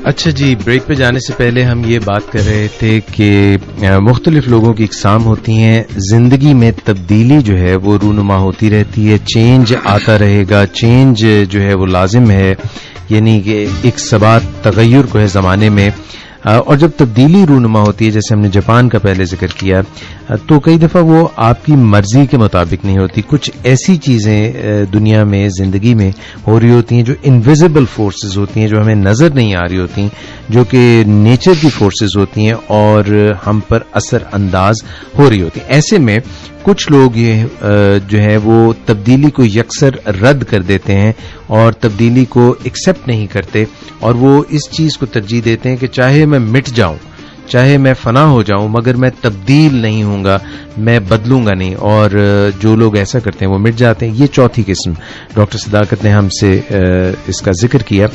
اچھا جی، بریک پہ جانے سے پہلے ہم یہ بات کر رہے تھے کہ مختلف لوگوں کی اقسام ہوتی ہیں. زندگی میں تبدیلی جو ہے وہ رونما ہوتی رہتی ہے، چینج آتا رہے گا، چینج جو ہے وہ لازم ہے، یعنی کہ ایک ثبات تغیر کو ہے زمانے میں. اور جب تبدیلی رونما ہوتی ہے، جیسے ہم نے جاپان کا پہلے ذکر کیا، تو کئی دفعہ وہ آپ کی مرضی کے مطابق نہیں ہوتی. کچھ ایسی چیزیں دنیا میں زندگی میں ہو رہی ہوتی ہیں جو انویزیبل فورسز ہوتی ہیں، جو ہمیں نظر نہیں آ رہی ہوتی ہیں، جو کہ نیچر کی فورسز ہوتی ہیں اور ہم پر اثر انداز ہو رہی ہوتی ہیں. ایسے میں کچھ لوگ یہ جو ہے وہ تبدیلی کو یکسر رد کر دیتے ہیں اور تبدیلی کو ایکسپٹ نہیں کرتے، اور وہ اس چیز کو ترجیح دیتے ہیں کہ چاہے میں مٹ جاؤں، چاہے میں فنا ہو جاؤں، مگر میں تبدیل نہیں ہوں گا، میں بدلوں گا نہیں. اور جو لوگ ایسا کرتے ہیں وہ مٹ جاتے ہیں. یہ چوتھی قسم ڈاکٹر صداقت نے ہم سے اس کا ذکر کیا.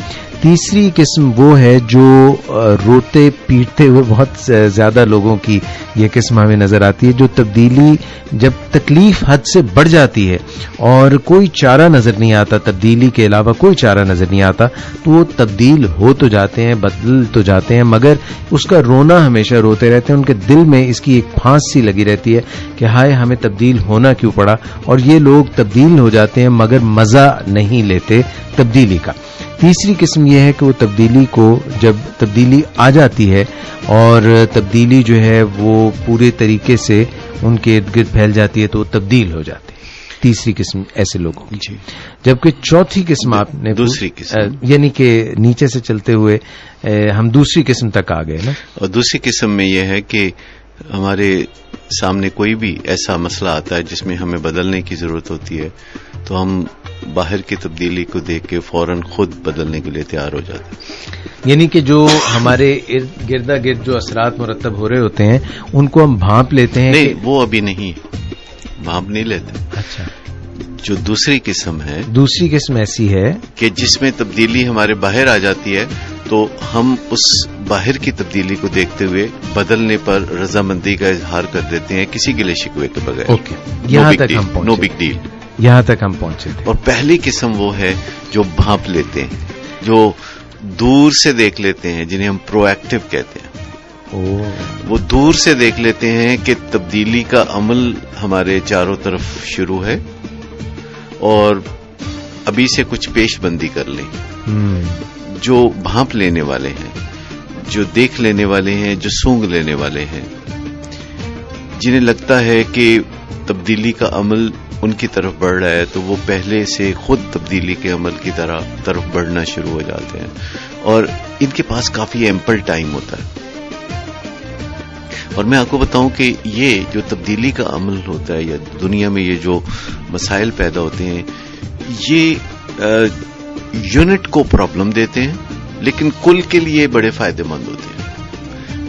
تیسری قسم وہ ہے جو روتے پیٹتے ہوئے، بہت زیادہ لوگوں کی یہ قسم ہمیں نظر آتی ہے، جو تبدیلی جب تکلیف حد سے بڑھ جاتی ہے اور کوئی چارہ نظر نہیں آتا، تبدیلی کے علاوہ کوئی چارہ نظر نہیں آتا، تو وہ تبدیل ہو تو جاتے ہیں، بدل تو جاتے ہیں، مگر اس کا رونا ہمیشہ روتے رہتے ہیں. ان کے دل میں اس کی ایک پھانس سی لگی رہتی ہے کہ ہائے ہمیں تبدیل ہونا کیوں پڑا. اور یہ لوگ تبدیل ہو جاتے ہیں مگر مزہ نہیں لیتے تبدیلی کا. تیسری قسم یہ ہے کہ وہ تبدیلی کو، جب تبدیلی آ جاتی ہے اور تبدیلی جو ہے وہ پورے طریقے سے ان کے ارد گرد پھیل جاتی ہے، تو وہ تبدیل ہو جاتے ہیں. تیسری قسم ایسے لوگوں کی. جبکہ چوتھی قسم آپ نے دوسری قسم، یعنی کہ نیچے سے چلتے ہوئے ہم دوسری قسم تک آ گئے نا. اور دوسری قسم میں یہ ہے کہ ہمارے سامنے کوئی بھی ایسا مسئلہ آتا ہے جس میں ہمیں بدلنے کی ضرورت ہوتی ہے، تو ہم باہر کی تبدیلی کو دیکھ کے فوراً خود بدلنے کے لیے تیار ہو جاتے ہیں. یعنی کہ جو ہمارے گردا گرد جو اثرات مرتب ہو رہے ہوتے ہیں ان کو ہم بھانپ لیتے ہیں. نہیں، وہ ابھی نہیں، بھانپ نہیں لیتے. اچھا، جو دوسری قسم ہے، دوسری قسم ایسی ہے کہ جس میں تبدیلی ہمارے باہر آ جاتی ہے، تو ہم اس باہر کی تبدیلی کو دیکھتے ہوئے بدلنے پر رضامندی کا اظہار کر دیتے ہیں، کسی گلے شکوے کے بغیر. اوکے، یہاں تک ہم پہنچے. نو بگ ڈیل، یہاں تک ہم پہنچے تھے. اور پہلی قسم وہ ہے جو بھانپ لیتے ہیں، جو دور سے دیکھ لیتے ہیں، جنہیں ہم پرو ایکٹیو کہتے ہیں. وہ دور سے دیکھ لیتے ہیں کہ تبدیلی کا عمل ہمارے چاروں طرف شروع ہے اور ابھی سے کچھ پیش بندی کر لیں. جو بھانپ لینے والے ہیں، جو دیکھ لینے والے ہیں، جو سونگ لینے والے ہیں، جنہیں لگتا ہے کہ تبدیلی کا عمل ان کی طرف بڑھ رہا ہے، تو وہ پہلے سے خود تبدیلی کے عمل کی طرف بڑھنا شروع ہو جاتے ہیں، اور ان کے پاس کافی ایمپل ٹائم ہوتا ہے. اور میں آپ کو بتاؤں کہ یہ جو تبدیلی کا عمل ہوتا ہے، یا دنیا میں یہ جو مسائل پیدا ہوتے ہیں، یہ یونٹ کو پرابلم دیتے ہیں لیکن کل کے لیے بڑے فائدہ مند ہوتے ہیں.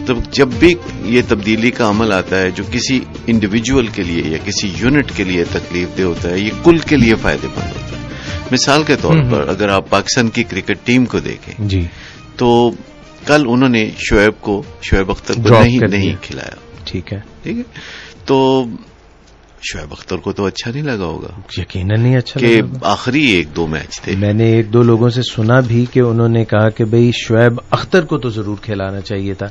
تو جب بھی یہ تبدیلی کا عمل آتا ہے جو کسی انڈیویجول کے لیے یا کسی یونٹ کے لیے تکلیف دہ ہوتا ہے، یہ کل کے لیے فائدہ مند ہوتا ہے. مثال کے طور پر اگر آپ پاکستان کی کرکٹ ٹیم کو دیکھیں جی، تو کل انہوں نے شعیب اختر کو نہیں کھلایا. ٹھیک ہے، تو شعیب اختر کو تو اچھا نہیں لگا ہوگا، یقیناً نہیں اچھا کہ آخری 1-2 میچ تھے. میں نے 1-2 لوگوں سے سنا بھی کہ انہوں نے کہا کہ بھئی شعیب اختر کو تو ضرور کھلانا چاہیے تھا.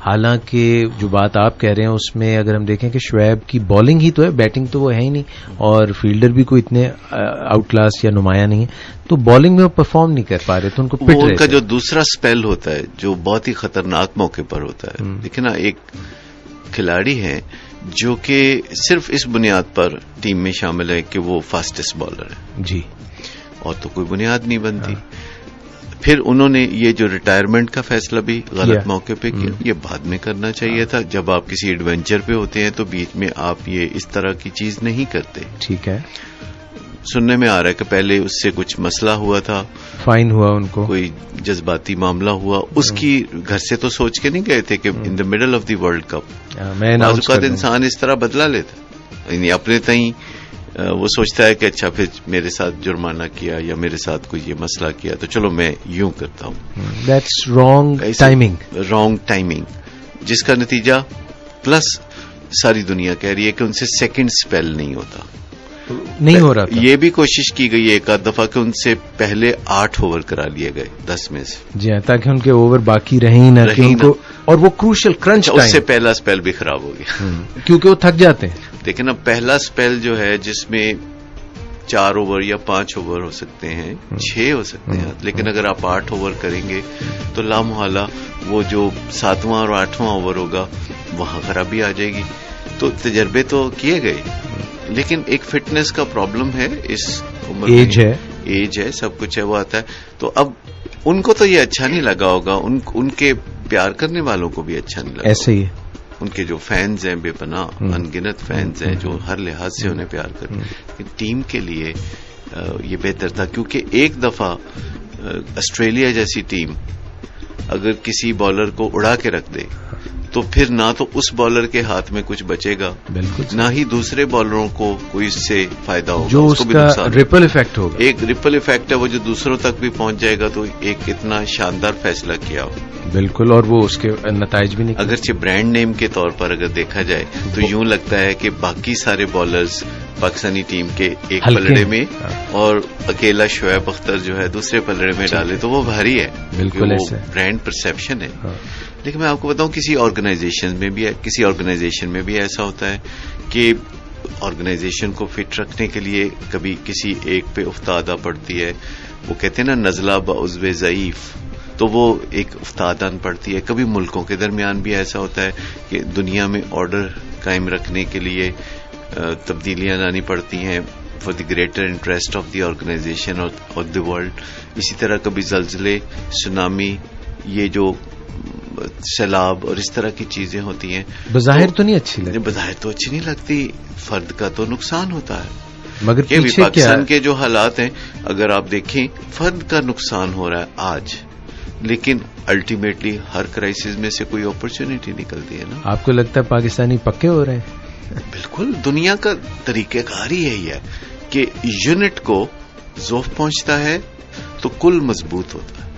حالانکہ جو بات آپ کہہ رہے ہیں اس میں اگر ہم دیکھیں کہ شعیب کی بالنگ ہی تو ہے، بیٹنگ تو وہ ہے ہی نہیں، اور فیلڈر بھی کوئی اتنے آؤٹ کلاس یا نمایاں نہیں ہے، تو بالنگ میں وہ پرفارم نہیں کر پا رہے تو ان کو پٹ رہے تھے. ان کا جو دوسرا سپیل ہوتا ہے جو بہت ہی خطرناک موقع پر ہوتا ہے. لیکن ایک کھلاڑی ہے جو کہ صرف اس بنیاد پر ٹیم میں شامل ہے کہ وہ فاسٹسٹ بالر ہے جی، اور تو کوئی بنیاد نہیں بنتی. پھر انہوں نے یہ جو ریٹائرمنٹ کا فیصلہ بھی غلط موقع پہ کیا. یہ بعد میں کرنا چاہیے تھا، جب آپ کسی ایڈونچر پہ ہوتے ہیں تو بیچ میں آپ یہ اس طرح کی چیز نہیں کرتے. ٹھیک ہے، سننے میں آ رہا ہے کہ پہلے اس سے کچھ مسئلہ ہوا تھا، فائن ہوا، ان کو کوئی جذباتی معاملہ ہوا. اس کی گھر سے تو سوچ کے نہیں گئے تھے کہ in the middle of the world cup بعض اوقات انسان اس طرح بدلا لیتا، یعنی اپنے تئیں وہ سوچتا ہے کہ اچھا پھر میرے ساتھ جرمانہ کیا یا میرے ساتھ کوئی یہ مسئلہ کیا تو چلو میں یوں کرتا ہوں. دیٹس رانگ ٹائمنگ، جس کا نتیجہ پلس ساری دنیا کہہ رہی ہے کہ ان سے سیکنڈ سپیل نہیں ہوتا. نہیں ہو رہا تھا. یہ بھی کوشش کی گئی ایک آدھ دفعہ کہ ان سے پہلے 8 اوور کرا لیے گئے 10 میں سے. جی ہاں, تاکہ ان کے اوور باقی رہیں نہ, اور وہ کروشل کرنچ ٹائم, اس سے پہلا اسپیل بھی خراب ہو گیا کیونکہ وہ تھک جاتے ہیں. لیکن اب پہلا اسپیل جو ہے جس میں 4 اوور یا 5 اوور ہو سکتے ہیں, 6 ہو سکتے ہیں, لیکن اگر آپ 8 اوور کریں گے تو لامحالہ وہ جو 7واں اور 8واں اوور ہوگا وہاں خرابی آ جائے گی. تو تجربے تو کیے گئے, لیکن ایک فٹنس کا پرابلم ہے اس عمر میں, ایج ہے, سب کچھ ہے, وہ آتا ہے. تو اب ان کو تو یہ اچھا نہیں لگا ہوگا, ان کے پیار کرنے والوں کو بھی اچھا نہیں لگا. ایسے ہی ان کے جو فینز ہیں, بے پناہ انگنت فینز ہیں جو ہر لحاظ سے انہیں پیار کرتے ہیں. لیکن ٹیم کے لیے یہ بہتر تھا, کیونکہ ایک دفعہ آسٹریلیا جیسی ٹیم اگر کسی بالر کو اڑا کے رکھ دے تو پھر نہ تو اس بالر کے ہاتھ میں کچھ بچے گا, نہ ہی دوسرے بالروں کو کوئی اس سے فائدہ ہوگا, جو اس کا ریپل ایفیکٹ ہوگا. ایک ریپل ایفیکٹ ہے وہ جو دوسروں تک بھی پہنچ جائے گا. تو ایک اتنا شاندار فیصلہ کیا ہو. بالکل, اور وہ اس کے نتائج بھی نہیں. اگرچہ برانڈ نیم کے طور پر اگر دیکھا جائے تو یوں لگتا ہے کہ باقی سارے بالرز پاکستانی ٹیم کے ایک پلڑے میں اور اکیلا شعیب اختر جو ہے دوسرے پلڑے میں ڈالے تو وہ بھاری ہے. بالکل ایسا برانڈ پرسپشن ہے. لیکن میں آپ کو بتاؤں کسی آرگنائزیشن میں بھی ایسا ہوتا ہے کہ آرگنائزیشن کو فٹ رکھنے کے لیے کبھی کسی ایک پہ افتادہ پڑتی ہے. وہ کہتے ہیں نا نزلہ بعضو ضعیف, تو وہ ایک افتادان پڑتی ہے. کبھی ملکوں کے درمیان بھی ایسا ہوتا ہے کہ دنیا میں آرڈر قائم رکھنے کے لیے تبدیلیاں لانی پڑتی ہیں for the greater interest of the organisation اور دی ورلڈ. اسی طرح کبھی زلزلے, سونامی, یہ جو سیلاب اور اس طرح کی چیزیں ہوتی ہیں, بظاہر تو نہیں اچھی لگتی. بظاہر تو اچھی نہیں لگتی, فرد کا تو نقصان ہوتا ہے. مگر یہ بھی پاکستان کے جو حالات ہیں اگر آپ دیکھیں, فرد کا نقصان ہو رہا ہے آج, لیکن الٹیمیٹلی ہر کرائسس میں سے کوئی اپرچونٹی نکلتی ہے نا. آپ کو لگتا ہے پاکستانی پکے ہو رہے ہیں؟ بالکل, دنیا کا طریقہ کار ہی یہی ہے کہ یونٹ کو ذوف پہنچتا ہے تو کل مضبوط ہوتا ہے.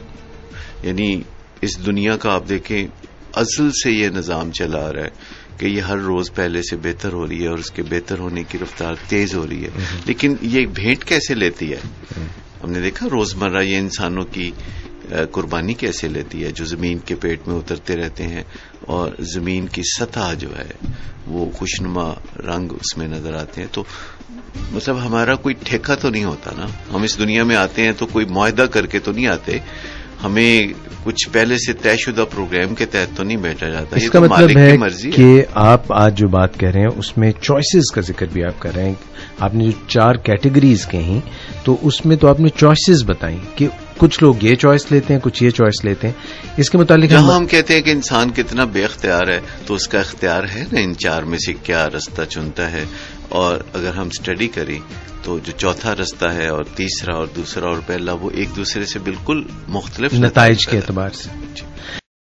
یعنی اس دنیا کا آپ دیکھیں اصل سے یہ نظام چلا آ رہا ہے کہ یہ ہر روز پہلے سے بہتر ہو رہی ہے اور اس کے بہتر ہونے کی رفتار تیز ہو رہی ہے. لیکن یہ بھیٹ کیسے لیتی ہے؟ ہم نے دیکھا روزمرہ یہ انسانوں کی قربانی کیسے لیتی ہے, جو زمین کے پیٹ میں اترتے رہتے ہیں اور زمین کی سطح جو ہے وہ خوشنما رنگ اس میں نظر آتے ہیں. تو مطلب ہمارا کوئی ٹھیکہ تو نہیں ہوتا نا, ہم اس دنیا میں آتے ہیں تو کوئی معاہدہ کر کے تو نہیں آتے, ہمیں کچھ پہلے سے طے شدہ پروگرام کے تحت تو نہیں بیٹھا جاتا. اس کا مطلب ہے کہ آپ آج جو بات کہہ رہے ہیں اس میں چوائسز کا ذکر بھی آپ کر رہے ہیں. آپ نے جو 4 کیٹیگریز کہیں تو اس میں تو آپ نے چوائسز بتائیں کہ کچھ لوگ یہ چوائس لیتے ہیں, کچھ یہ چوائس لیتے ہیں. اس کے متعلق ہم کہتے ہیں کہ انسان کتنا بے اختیار ہے, تو اس کا اختیار ہے نا ان 4 میں سے کیا رستہ چنتا ہے. اور اگر ہم اسٹڈی کریں تو جو چوتھا رستہ ہے اور تیسرا اور دوسرا اور پہلا وہ ایک دوسرے سے بالکل مختلف نتائج کے اعتبار سے.